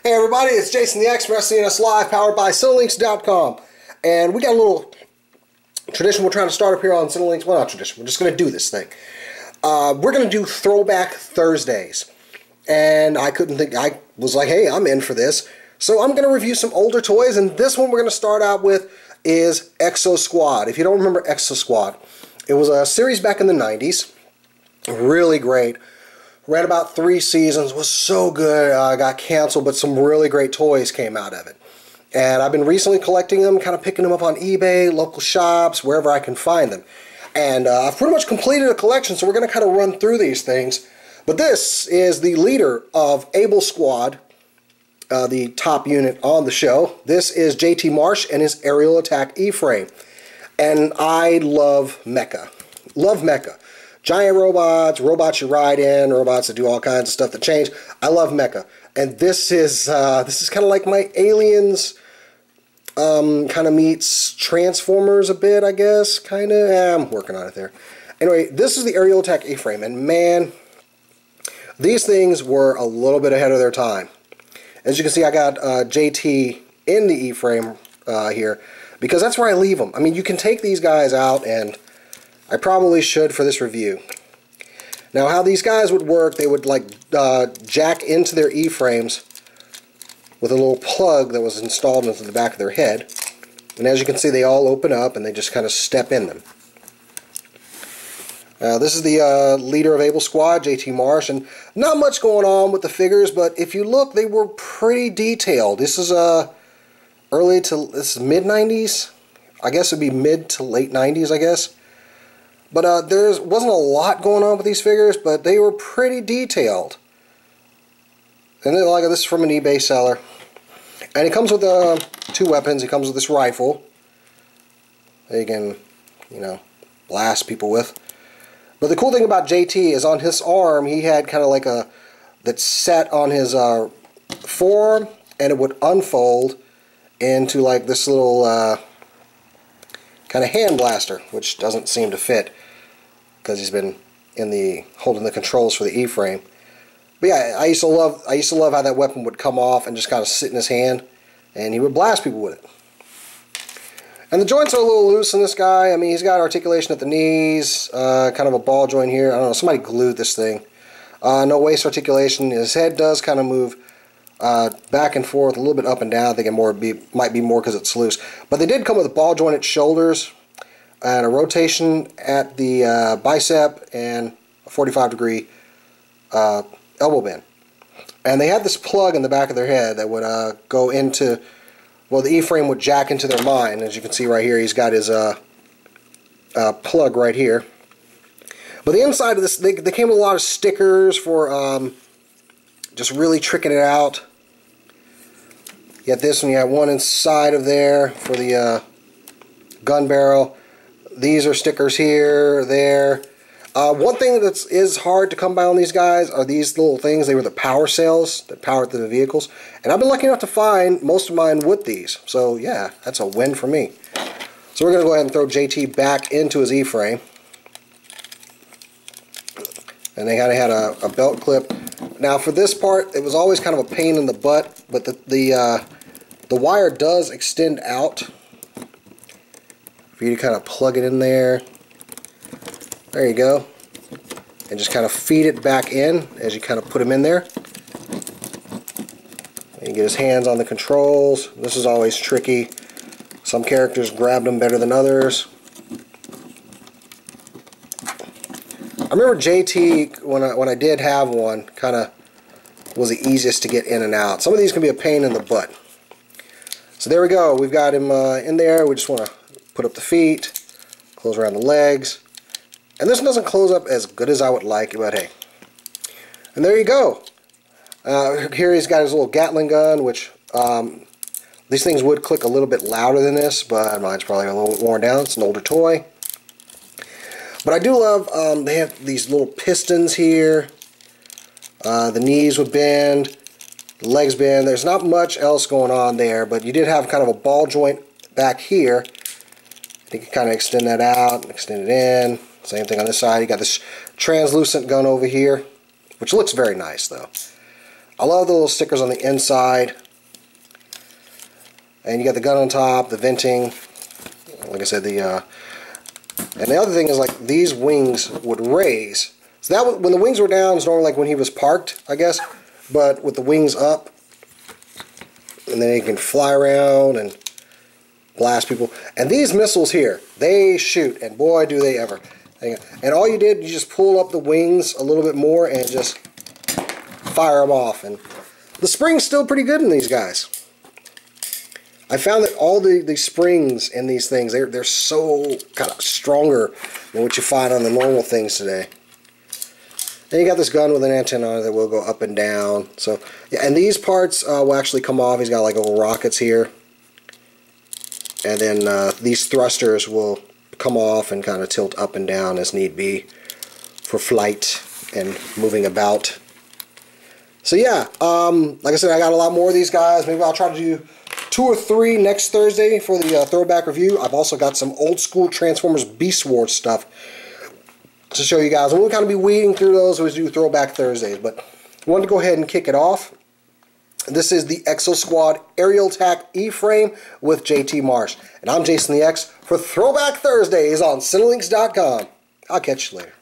Hey everybody, it's Jason the X from SCNS Live, powered by Cinelinks.com. And we got a little tradition we're trying to start up here on Cinelinks. Well, not tradition, we're just going to do this thing. We're going to do Throwback Thursdays. And I was like, hey, I'm in for this. So I'm going to review some older toys, and this one we're going to start out with is Exo-Squad. If you don't remember Exo-Squad, it was a series back in the 90s. Really great. Ran about 3 seasons, was so good, got canceled, but some really great toys came out of it. And I've been recently collecting them, kind of picking them up on eBay, local shops, wherever I can find them. And I've pretty much completed a collection, so we're going to kind of run through these things. But this is the leader of Exo-Squad, the top unit on the show. This is J.T Marsh and his aerial attack E-frame. And I love mecha. Love mecha. Giant robots, robots you ride in, robots that do all kinds of stuff that change. I love mecha, and this is kind of like my Aliens, kind of meets Transformers a bit, I guess. Kind of. I'm working on it there. Anyway, this is the aerial attack E-frame, and man, these things were a little bit ahead of their time. As you can see, I got JT in the E-frame here because that's where I leave them. I mean, you can take these guys out, and I probably should for this review. Now, how these guys would work, they would like jack into their E-frames with a little plug that was installed into the back of their head. And as you can see, they all open up and they just kind of step in them. This is the leader of Exo-Squad, J.T Marsh, and not much going on with the figures, but if you look, they were pretty detailed. This is mid-90s. I guess it would be mid to late 90s, I guess. But there wasn't a lot going on with these figures, but they were pretty detailed. And then, like, this is from an eBay seller. And it comes with 2 weapons. It comes with this rifle that you can, blast people with. But the cool thing about JT is on his arm, he had kind of like that set on his forearm, and it would unfold into like this little kind of hand blaster, which doesn't seem to fit because he's been holding the controls for the E-frame. But yeah, I used to love how that weapon would come off and just kind of sit in his hand, and he would blast people with it. And the joints are a little loose in this guy. I mean, he's got articulation at the knees, kind of a ball joint here. I don't know, somebody glued this thing. No waist articulation. His head does kind of move back and forth, a little bit up and down. I think it might be more because it's loose. But they did come with ball jointed shoulders and a rotation at the bicep and a 45-degree elbow bend. And they had this plug in the back of their head that would go into, well, the E-frame would jack into their mind. As you can see right here, he's got his plug right here. But the inside of this, they came with a lot of stickers for just really tricking it out. You got this one, you have one inside of there for the gun barrel. These are stickers here, there. One thing that is hard to come by on these guys are these little things. They were the power cells that powered the vehicles. And I've been lucky enough to find most of mine with these. So yeah, that's a win for me. So we're going to go ahead and throw JT back into his E-frame. And they kind of had a belt clip. Now for this part, it was always kind of a pain in the butt, but the wire does extend out for you to kind of plug it in there. There you go. And just kind of feed it back in as you kind of put him in there. And you get his hands on the controls. This is always tricky. Some characters grabbed them better than others. I remember JT, when I did have one, kind of was the easiest to get in and out. Some of these can be a pain in the butt. So there we go. We've got him in there. We just want to put up the feet, close around the legs. And this one doesn't close up as good as I would like, but hey. And there you go. Here he's got his little Gatling gun, which these things would click a little bit louder than this, but mine's probably a little worn down. It's an older toy. But I do love, they have these little pistons here. The knees would bend, the legs bend. There's not much else going on there, but you did have kind of a ball joint back here. You can kind of extend that out and extend it in. Same thing on this side. You got this translucent gun over here, which looks very nice though. I love the little stickers on the inside. And you got the gun on top, the venting. Like I said, and the other thing is, like, these wings would raise. So that when the wings were down, it's normally like when he was parked, I guess. But with the wings up, and then he can fly around and blast people. And these missiles here, they shoot, and boy, do they ever. And all you did, you just pull up the wings a little bit more and just fire them off. And the spring's still pretty good in these guys. I found that all the springs in these things, they're so kind of stronger than what you find on the normal things today. Then you got this gun with an antenna on it that will go up and down. So yeah, and these parts will actually come off. He's got like little rockets here. And then these thrusters will come off and kind of tilt up and down as need be for flight and moving about. So yeah, like I said, I got a lot more of these guys. Maybe I'll try to do 2 or 3 next Thursday for the throwback review. I've also got some old school Transformers Beast Wars stuff to show you guys. And we'll kind of be weeding through those as we do Throwback Thursdays. But I wanted to go ahead and kick it off. This is the Exo-Squad Aerial Attack E-Frame with J.T Marsh. And I'm Jason the X for Throwback Thursdays on Cinelinks.com. I'll catch you later.